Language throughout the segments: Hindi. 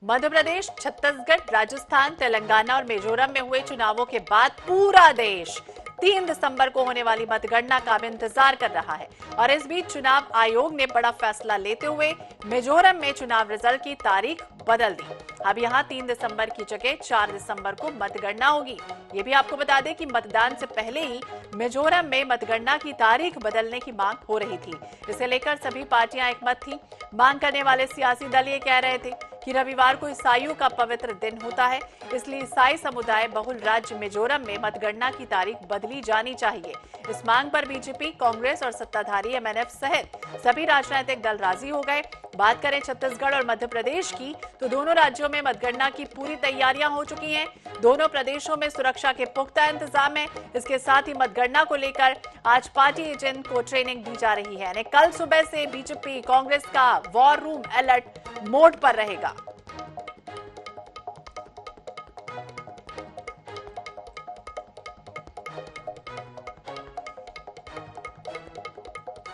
मध्य प्रदेश, छत्तीसगढ़, राजस्थान, तेलंगाना और मिजोरम में हुए चुनावों के बाद पूरा देश 3 दिसंबर को होने वाली मतगणना का भी इंतजार कर रहा है। और इस बीच चुनाव आयोग ने बड़ा फैसला लेते हुए मिजोरम में चुनाव रिजल्ट की तारीख बदल दी। अब यहां 3 दिसंबर की जगह 4 दिसंबर को मतगणना होगी। ये भी आपको बता दें कि मतदान से पहले ही मिजोरम में मतगणना की तारीख बदलने की मांग हो रही थी। इसे लेकर सभी पार्टियां एकमत थी। मांग करने वाले सियासी दल ये कह रहे थे कि रविवार को ईसाइयों का पवित्र दिन होता है, इसलिए ईसाई समुदाय बहुल राज्य मिजोरम में मतगणना की तारीख बदली जानी चाहिए। इस मांग पर बीजेपी, कांग्रेस और सत्ताधारी एमएनएफ सहित सभी राजनीतिक दल राजी हो गए। बात करें छत्तीसगढ़ और मध्य प्रदेश की, तो दोनों राज्यों में मतगणना की पूरी तैयारियां हो चुकी हैं। दोनों प्रदेशों में सुरक्षा के पुख्ता इंतजाम है। इसके साथ ही मतगणना को लेकर आज पार्टी एजेंट को ट्रेनिंग दी जा रही है। यानी कल सुबह से बीजेपी, कांग्रेस का वॉर रूम अलर्ट मोड पर रहेगा।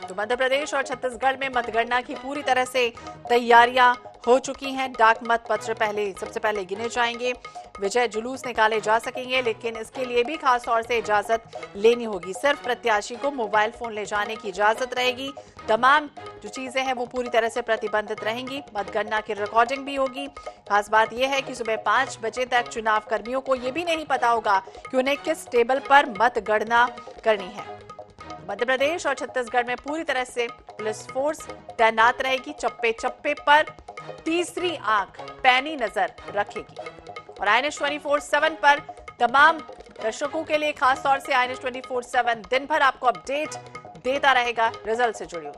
तो मध्य प्रदेश और छत्तीसगढ़ में मतगणना की पूरी तरह से तैयारियां हो चुकी हैं। डाक मत पत्र सबसे पहले गिने जाएंगे। विजय जुलूस निकाले जा सकेंगे, लेकिन इसके लिए भी खास तौर से इजाजत लेनी होगी। सिर्फ प्रत्याशी को मोबाइल फोन ले जाने की इजाजत रहेगी। तमाम जो चीजें हैं वो पूरी तरह से प्रतिबंधित रहेंगी। मतगणना की रिकॉर्डिंग भी होगी। खास बात यह है कि सुबह 5 बजे तक चुनाव कर्मियों को यह भी नहीं पता होगा कि उन्हें किस टेबल पर मतगणना करनी है। मध्य प्रदेश और छत्तीसगढ़ में पूरी तरह से पुलिस फोर्स तैनात रहेगी। चप्पे चप्पे पर तीसरी आंख पैनी नजर रखेगी। और INS 24/7 पर तमाम दर्शकों के लिए खास तौर से INS 24/7 दिन भर आपको अपडेट देता रहेगा रिजल्ट से जुड़ी हुई।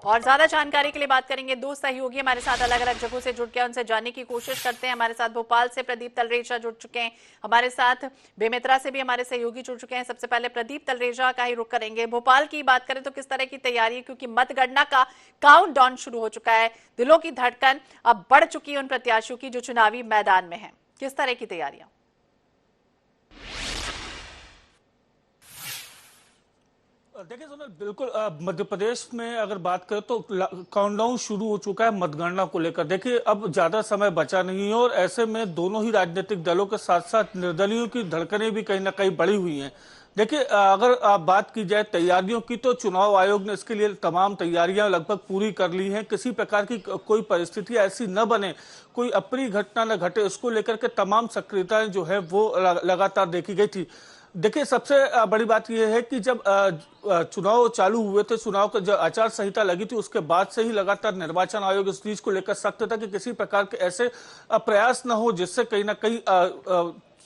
और ज्यादा जानकारी के लिए बात करेंगे। 2 सहयोगी हमारे साथ अलग अलग जगहों से जुड़ के उनसे जानने की कोशिश करते हैं। हमारे साथ भोपाल से प्रदीप तलरेजा जुड़ चुके हैं। हमारे साथ बेमेतरा से भी हमारे सहयोगी जुड़ चुके हैं। सबसे पहले प्रदीप तलरेजा का ही रुख करेंगे। भोपाल की बात करें तो किस तरह की तैयारी है, क्योंकि मतगणना का काउंटडाउन शुरू हो चुका है। दिलों की धड़कन अब बढ़ चुकी है उन प्रत्याशियों की जो चुनावी मैदान में है। किस तरह की तैयारियां? देखिए सोनल, बिल्कुल मध्य प्रदेश में अगर बात करें तो काउंटडाउन शुरू हो चुका है मतगणना को लेकर। देखिए अब ज्यादा समय बचा नहीं है और ऐसे में दोनों ही राजनीतिक दलों के साथ साथ निर्दलियों की धड़कनें भी कहीं ना कहीं बढ़ी हुई हैं। देखिए अगर आप बात की जाए तैयारियों की, तो चुनाव आयोग ने इसके लिए तमाम तैयारियां लगभग पूरी कर ली हैं। किसी प्रकार की कोई परिस्थिति ऐसी न बने, कोई अप्रिय घटना न घटे, इसको लेकर के तमाम सक्रियताएं जो है वो लगातार देखी गई थी। देखिए सबसे बड़ी बात यह है कि जब चुनाव चालू हुए थे, चुनाव का जब आचार संहिता लगी थी, उसके बाद से ही लगातार निर्वाचन आयोग इस चीज को लेकर सख्त था कि किसी प्रकार के ऐसे प्रयास न हो जिससे कहीं ना कहीं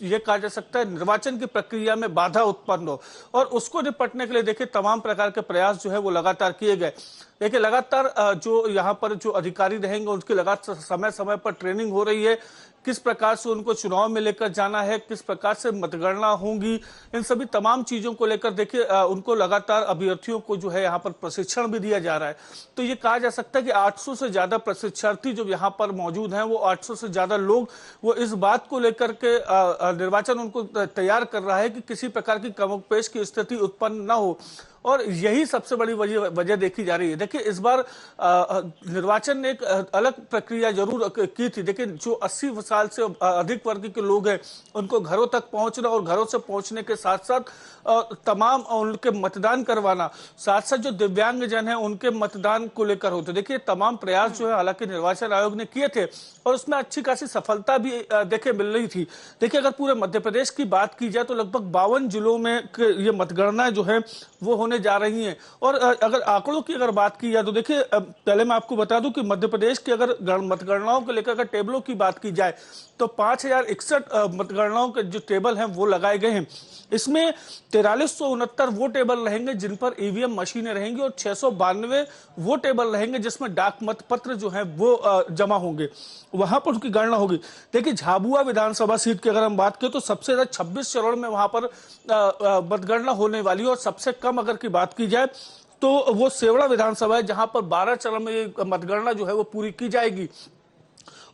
ये कहा जा सकता है निर्वाचन की प्रक्रिया में बाधा उत्पन्न हो। और उसको निपटने के लिए देखिए तमाम प्रकार के प्रयास जो है वो लगातार किए गए। देखिए लगातार जो यहाँ पर जो अधिकारी रहेंगे उनकी लगातार समय समय पर ट्रेनिंग हो रही है। किस प्रकार से उनको चुनाव में लेकर जाना है, किस प्रकार से मतगणना होंगी, इन सभी तमाम चीजों को लेकर देखिए उनको लगातार अभ्यर्थियों को जो है यहाँ पर प्रशिक्षण भी दिया जा रहा है। तो ये कहा जा सकता है कि 800 से ज्यादा प्रशिक्षार्थी जो यहाँ पर मौजूद हैं, वो 800 से ज्यादा लोग वो इस बात को लेकर के निर्वाचन उनको तैयार कर रहा है कि किसी प्रकार की कमोपेश की स्थिति उत्पन्न न हो। और यही सबसे बड़ी वजह देखी जा रही है। देखिए इस बार निर्वाचन ने एक अलग प्रक्रिया जरूर की थी। देखिए जो 80 साल से अधिक वर्ग के लोग हैं उनको घरों तक पहुंचना और घरों से पहुंचने के साथ साथ तमाम उनके मतदान करवाना, साथ साथ जो दिव्यांग जन है उनके मतदान को लेकर होते। देखिए तमाम प्रयास जो है हालांकि निर्वाचन आयोग ने किए थे और उसमें अच्छी खासी सफलता भी देखे मिल रही थी। देखिए अगर पूरे मध्य प्रदेश की बात की जाए तो लगभग 52 जिलों में ये मतगणना जो है वो होने जा रही हैं। और अगर आंकड़ों की अगर बात की जाए तो देखिए पहले मैं आपको बता दूं कि मध्य प्रदेश की अगर मतगणनाओं को लेकर अगर टेबलों की बात की जाए तो 5061 मतगणनाओं के जो टेबल हैं वो लगाए गए हैं। इसमें 4369 वो टेबल रहेंगे जिन पर ईवीएम मशीनें रहेंगी और 692 वो टेबल रहेंगे जिसमें डाक मत पत्र जो है वो जमा होंगे, वहां पर उसकी गणना होगी। देखिए झाबुआ विधानसभा सीट की अगर हम बात करें तो सबसे ज्यादा 26 चरण में वहां पर मतगणना होने वाली है और सबसे कम अगर की बात की जाए तो वो सेवड़ा विधानसभा है जहां पर 12 चरण में मतगणना जो है वो पूरी की जाएगी।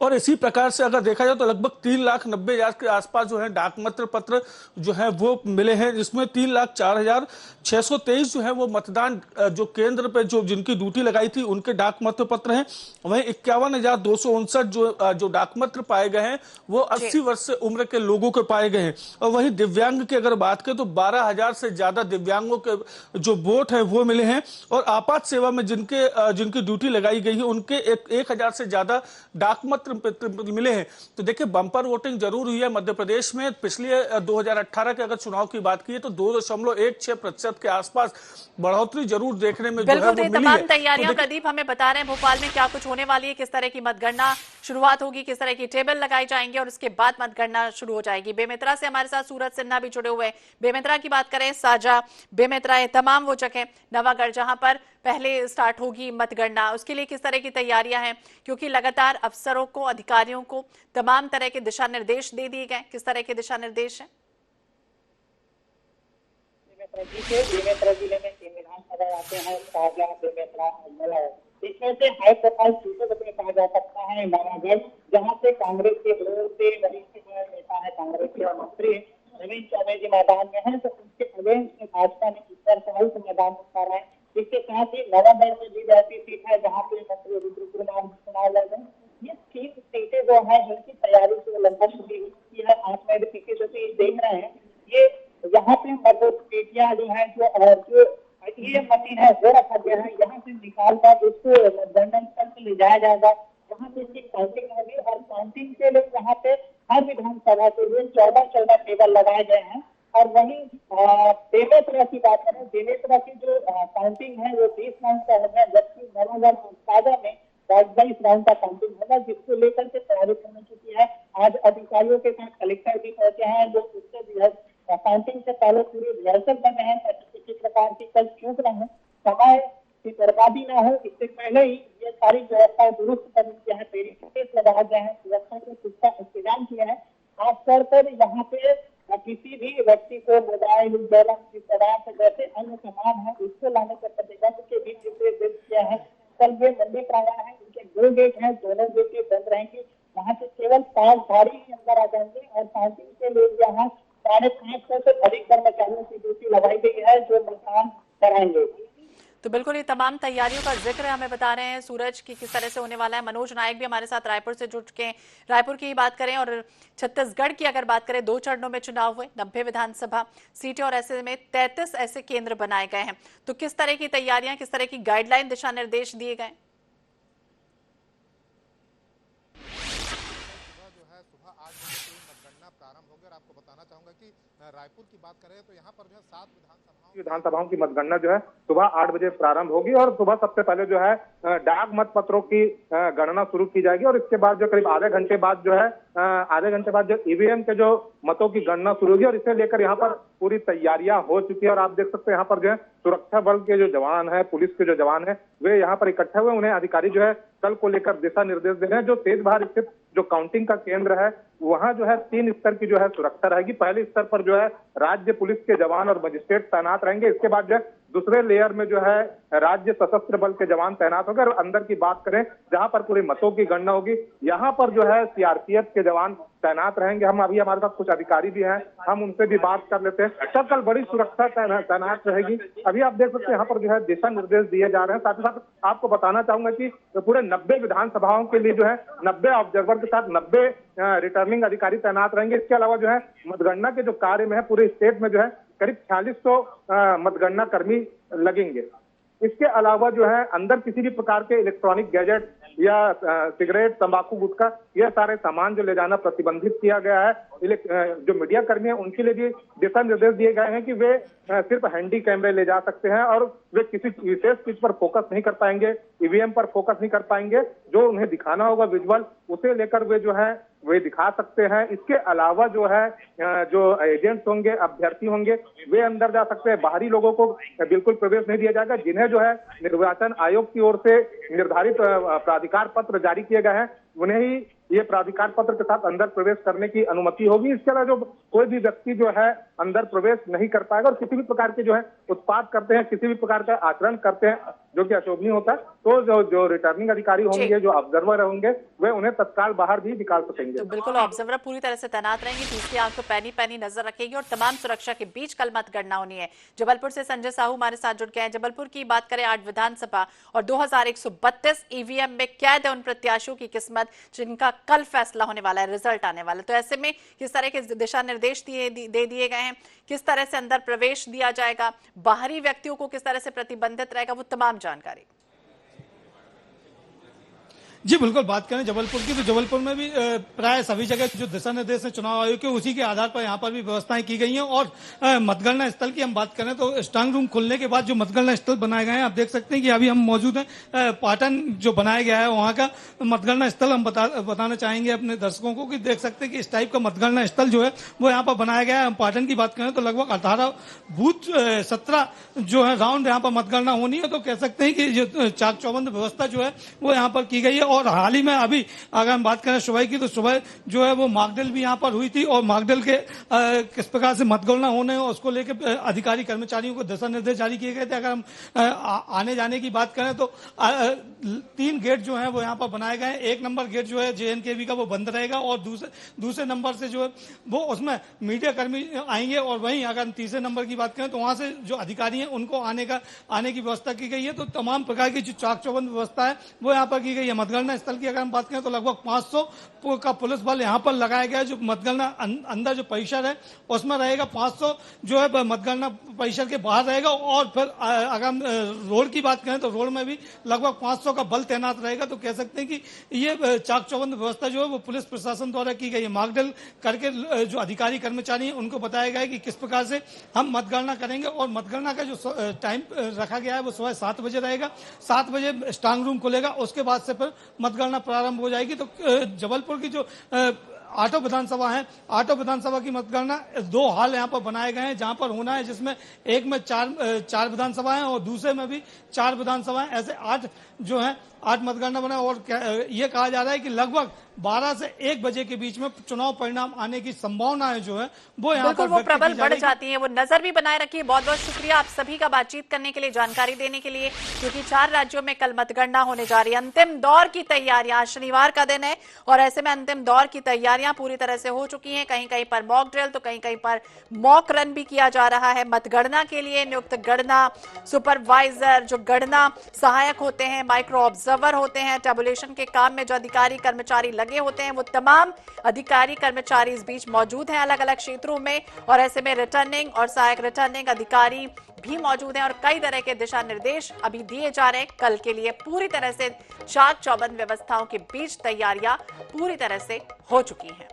और इसी प्रकार से अगर देखा जाए तो लगभग 3,90,000 के आसपास जो है डाक मत पत्र जो है वो मिले हैं, जिसमें 3,04,623 जो है वो मतदान जो केंद्र पे जो जिनकी ड्यूटी लगाई थी उनके डाक मत पत्र हैं। वहीं 51,259 जो डाक मत पाए गए हैं वो 80 वर्ष से उम्र के लोगों के पाए गए हैं। और वहीं दिव्यांग की अगर बात करें तो 12,000 से ज्यादा दिव्यांगों के जो वोट है वो मिले हैं। और आपात सेवा में जिनकी ड्यूटी लगाई गई है उनके 1,000 से ज्यादा डाक मत मिले हैं। तो देखिए बम्पर वोटिंग जरूर हुई है मध्य प्रदेश में। पिछले 2018 के अगर चुनाव की बात की तो 2.16% के आसपास बढ़ोतरी जरूर देखने में जो है बिल्कुल, वो मिली तमाम है। तैयारियां तो प्रदीप हमें बता रहे हैं भोपाल में क्या कुछ होने वाली है, किस तरह की मतगणना शुरुआत होगी, किस तरह की टेबल लगाई जाएंगे और उसके बाद मतगणना शुरू हो जाएगी। बेमेतरा से हमारे साथ सूरज सिन्हा भी जुड़े हुए हैं। बेमेतरा की बात करें, साजा, बेमेतरा, ये तमाम वो जगह, नवागढ़, जहां पर पहले स्टार्ट होगी मतगणना, उसके लिए किस तरह की तैयारियां हैं? क्योंकि लगातार अफसरों को, अधिकारियों को तमाम तरह के दिशा निर्देश दे दिए गए, किस तरह के दिशा निर्देश हैं? बेमेतरा जिले में 3 विधानसभा आते हैं, साजा, बेमेतरा और मलाव। इसमें से हाई प्रोफाइल सीटों को कहा जा सकता है नवागढ़, जहां से कांग्रेस के ओर से वरिष्ठ नेता है कांग्रेस के और मंत्री रवींद्र चौबे जी मैदान में है, तो उनके अगेंस्ट भाजपा ने उत्तर सवाल को मैदान में उतारा है। इसके साथ ही नवागढ़ में दी जाती सीट है जहाँ पे मंत्री रुद्रकुमार चुनाव लड़ रहे हैं। ये 3 सीटें जो है जिनकी तैयारी से लगभग शुरू हो चुकी है। आप में पीछे जो चीज देख रहे हैं, ये यहाँ पे मतपेटियां जो है जो ईवीएम मशीन है वो रखा गया है। यहाँ से निकाल कर उसको मतगणना स्थल पे ले जाया जाएगा, वहाँ पे इसकी काउंटिंग होगी और काउंटिंग के लिए यहाँ पे हर विधानसभा के लिए 14 टेबल लगाए गए हैं। और वहीं बेमेतरा की बात करें, बेमेतरा की जो काउंटिंग है वो 30 राउंड का होगा, जबकि नवागढ़ साजा में 22 राउंड का काउंटिंग होगा, जिसको लेकर के तैयारी करने चुकी है। आज अधिकारियों के साथ कलेक्टर भी पहुंचे हैं जो उससे काउंटिंग से पहले पूरी रिहर्सल कर रहे हैं ताकि किसी प्रकार की कल चूक ना हो, समय की बर्बादी ना हो। इससे पहले ही ये सारी व्यवस्था दुरुस्त कर दी है, बैरिकेड्स लगाए गए हैं, सुरक्षा के पुख्ता इंतजाम किया है। खासतौर पर यहाँ पे किसी भी व्यक्ति को मोबाइल, बैलून, पदार्थ जैसे अन्य सामान है उसको लाने पर प्रतिबंध के भी निर्देश किया है। कल ये मंडी प्रांगण है, इनके 2 गेट हैं, दोनों गेट बंद रहेंगे। वहाँ से केवल 5 गाड़ी ही अंदर आ जाएंगे और काउंटिंग के लिए यहाँ 550 से अधिक कर्मचारियों की ड्यूटी लगाई गई है जो मतदान कराएंगे। तो बिल्कुल ये तमाम तैयारियों का जिक्र हमें बता रहे हैं सूरज की किस तरह से होने वाला है। मनोज नायक भी हमारे साथ रायपुर से जुड़ चुके हैं। रायपुर की बात करें और छत्तीसगढ़ की अगर बात करें, 2 चरणों में चुनाव हुए, 90 विधानसभा सीटें और ऐसे में 33 ऐसे केंद्र बनाए गए हैं। तो किस तरह की तैयारियां, किस तरह की गाइडलाइन, दिशा निर्देश दिए गए? सुबह 8 बजे से मतगणना प्रारंभ होगी और आपको बताना चाहूंगा कि रायपुर की बात करें तो यहाँ पर जो है 7 विधानसभाओं की मतगणना जो है सुबह 8 बजे प्रारंभ होगी और सुबह सबसे पहले जो है डाक मत पत्रों की गणना शुरू की जाएगी और इसके बाद जो करीब आधे घंटे बाद जो ईवीएम के जो मतों की गणना शुरू होगी और इसे लेकर यहाँ पर पूरी तैयारियां हो चुकी है। और आप देख सकते हैं यहाँ पर जो है सुरक्षा बल के जो जवान है, पुलिस के जो जवान है, वे यहाँ पर इकट्ठे हुए, उन्हें अधिकारी जो है कल को लेकर दिशा निर्देश दे रहे हैं। जो तेजबहार स्थित जो काउंटिंग का केंद्र है वहां जो है 3 स्तर की जो है सुरक्षा रहेगी। पहले स्तर पर जो है राज्य पुलिस के जवान और मजिस्ट्रेट तैनात रहेंगे। इसके बाद जो है दूसरे लेयर में जो है राज्य सशस्त्र बल के जवान तैनात होंगे। और अंदर की बात करें जहां पर पूरे मतों की गणना होगी, यहाँ पर जो है सीआरपीएफ के जवान तैनात रहेंगे। हम अभी हमारे साथ कुछ अधिकारी भी हैं, हम उनसे भी बात कर लेते हैं। तो कल बड़ी सुरक्षा तैनात रहेगी। अभी आप देख सकते हैं यहाँ पर जो है दिशा निर्देश दिए जा रहे हैं। साथ ही साथ आपको बताना चाहूंगा कि पूरे 90 विधानसभाओं के लिए जो है 90 ऑब्जर्वर के साथ 90 रिटर्निंग अधिकारी तैनात रहेंगे। इसके अलावा जो है मतगणना के जो कार्य में है पूरे स्टेट में जो है करीब 4600 मतगणना कर्मी लगेंगे। इसके अलावा जो है अंदर किसी भी प्रकार के इलेक्ट्रॉनिक गैजेट या सिगरेट, तंबाकू, गुटखा, यह सारे सामान जो ले जाना प्रतिबंधित किया गया है। जो मीडिया कर्मी है उनके लिए भी दिशा निर्देश दिए गए हैं कि वे सिर्फ हैंडी कैमरे ले जा सकते हैं और वे किसी विशेष चीज पर फोकस नहीं कर पाएंगे, ईवीएम पर फोकस नहीं कर पाएंगे। जो उन्हें दिखाना होगा विजुअल, उसे लेकर वे जो है वे दिखा सकते हैं। इसके अलावा जो है जो एजेंट्स होंगे, अभ्यर्थी होंगे, वे अंदर जा सकते हैं। बाहरी लोगों को बिल्कुल प्रवेश नहीं दिया जाएगा। जिन्हें जो है निर्वाचन आयोग की ओर से निर्धारित प्राधिकार पत्र जारी किए गए हैं उन्हें ही ये प्राधिकार पत्र के साथ अंदर प्रवेश करने की अनुमति होगी। इसके अलावा जो कोई भी व्यक्ति जो है अंदर प्रवेश नहीं कर पाएगा और किसी भी प्रकार के जो है उत्पाद करते हैं, किसी भी प्रकार का आचरण करते हैं जो कि अशोभनीय होता है, तो जो रिटर्निंग अधिकारी होंगे, जो ऑब्जर्वर होंगे, वे उन्हें तत्काल बाहर भी निकाल सकेंगे। तो बिल्कुल ऑब्जर्वर पूरी तरह से तैनात रहेंगे, तीसरी आंख तो पैनी पैनी नजर रखेगी और तमाम सुरक्षा के बीच कल मतगणना होनी है। जबलपुर से संजय साहू हमारे साथ जुड़ गए हैं। जबलपुर की बात करें, 8 विधानसभा और 2132 ईवीएम में कैद है उन प्रत्याशियों की किस्मत जिनका कल फैसला होने वाला है, रिजल्ट आने वाला है। तो ऐसे में किस तरह के दिशा निर्देश दे दिए गए हैं, किस तरह से अंदर प्रवेश दिया जाएगा, बाहरी व्यक्तियों को किस तरह से प्रतिबंधित रहेगा, वो तमाम जानकारी। जी बिल्कुल, बात करें जबलपुर की तो जबलपुर में भी प्राय सभी जगह जो दिशा निर्देश है चुनाव आयोग के, उसी के आधार पर यहाँ पर भी व्यवस्थाएं की गई हैं। और मतगणना स्थल की हम बात करें तो स्ट्रांग रूम खुलने के बाद जो मतगणना स्थल बनाए गए हैं, आप देख सकते हैं कि अभी हम मौजूद हैं पाटन जो बनाया गया है वहाँ का मतगणना स्थल। हम बताना चाहेंगे अपने दर्शकों को कि देख सकते हैं कि इस टाइप का मतगणना स्थल जो है वो यहाँ पर बनाया गया है। हम पाटन की बात करें तो लगभग 18 बूथ 17 जो है राउंड यहाँ पर मतगणना होनी है। तो कह सकते हैं कि जो चाक चौबंद व्यवस्था जो है वो यहाँ पर की गई है। और हाल ही में अभी अगर हम बात करें सुबह की तो सुबह जो है वो मॉकड्रिल भी यहाँ पर हुई थी और मॉकड्रिल के किस प्रकार से मतगणना होने और उसको लेकर अधिकारी कर्मचारियों को दिशा निर्देश जारी किए गए थे। अगर हम आने जाने की बात करें तो 3 गेट जो है वो यहाँ पर बनाए गए हैं। 1 नंबर गेट जो है JNKV का वो बंद रहेगा और दूसरे नंबर से जो है वो उसमें मीडिया कर्मी आएंगे। और वहीं अगर हम तीसरे नंबर की बात करें तो वहां से जो अधिकारी हैं उनको आने की व्यवस्था की गई है। तो तमाम प्रकार की जो चाक चौबंद व्यवस्था है वो यहाँ पर की गई है। मतगणना स्थल की अगर हम बात करें तो लगभग 500 का पुलिस बल यहाँ पर लगाया गया है। जो मतगणना अंदर जो परिसर है उसमें रहेगा, 500 जो है मतगणना परिसर के बाहर रहेगा। और फिर अगर हम रोड की बात करें तो रोड में भी लगभग 500 का बल तैनात रहेगा। तो कह सकते हैं कि ये चाक चौबंद व्यवस्था जो है वो पुलिस प्रशासन द्वारा की गई है। मॉकड्रिल करके जो अधिकारी कर्मचारी हैं उनको बताया गया है कि किस प्रकार से हम मतगणना करेंगे। और मतगणना का जो टाइम रखा गया है वो सुबह 7 बजे रहेगा। 7 बजे स्ट्रांग रूम खुलेगा, उसके बाद से फिर मतगणना प्रारंभ हो जाएगी। तो जबलपुर की जो 8 विधानसभा है, 8 विधानसभा की मतगणना 2 हॉल यहाँ पर बनाए गए हैं जहां पर होना है, जिसमें एक में 4 विधानसभा है और दूसरे में भी 4 विधानसभा है। ऐसे 8 जो है 8 मतगणना बना। और ये कहा जा रहा है कि लगभग 12 से 1 बजे के बीच में चुनाव परिणाम आने की संभावनाएं जो है वो यहाँ पर वो प्रबल बढ़ जाती हैं। वो नजर भी बनाए रखिए। बहुत बहुत शुक्रिया आप सभी का बातचीत करने के लिए, जानकारी देने के लिए, क्योंकि 4 राज्यों में कल मतगणना होने जा रही है। अंतिम दौर की तैयारियां, आज शनिवार का दिन है और ऐसे में अंतिम दौर की तैयारियां पूरी तरह से हो चुकी हैं। कहीं कहीं पर मॉक ड्रिल तो कहीं कहीं पर मॉक रन भी किया जा रहा है। मतगणना के लिए नियुक्त गणना सुपरवाइजर, जो गणना सहायक होते हैं, माइक्रो ऑब्जर्वर होते हैं, टेबुलेशन के काम में जो अधिकारी कर्मचारी लगे होते हैं, वो तमाम अधिकारी कर्मचारी इस बीच मौजूद हैं अलग अलग क्षेत्रों में। और ऐसे में रिटर्निंग और सहायक रिटर्निंग अधिकारी भी मौजूद हैं और कई तरह के दिशा निर्देश अभी दिए जा रहे हैं। कल के लिए पूरी तरह से चाक चौबंद व्यवस्थाओं के बीच तैयारियां पूरी तरह से हो चुकी हैं।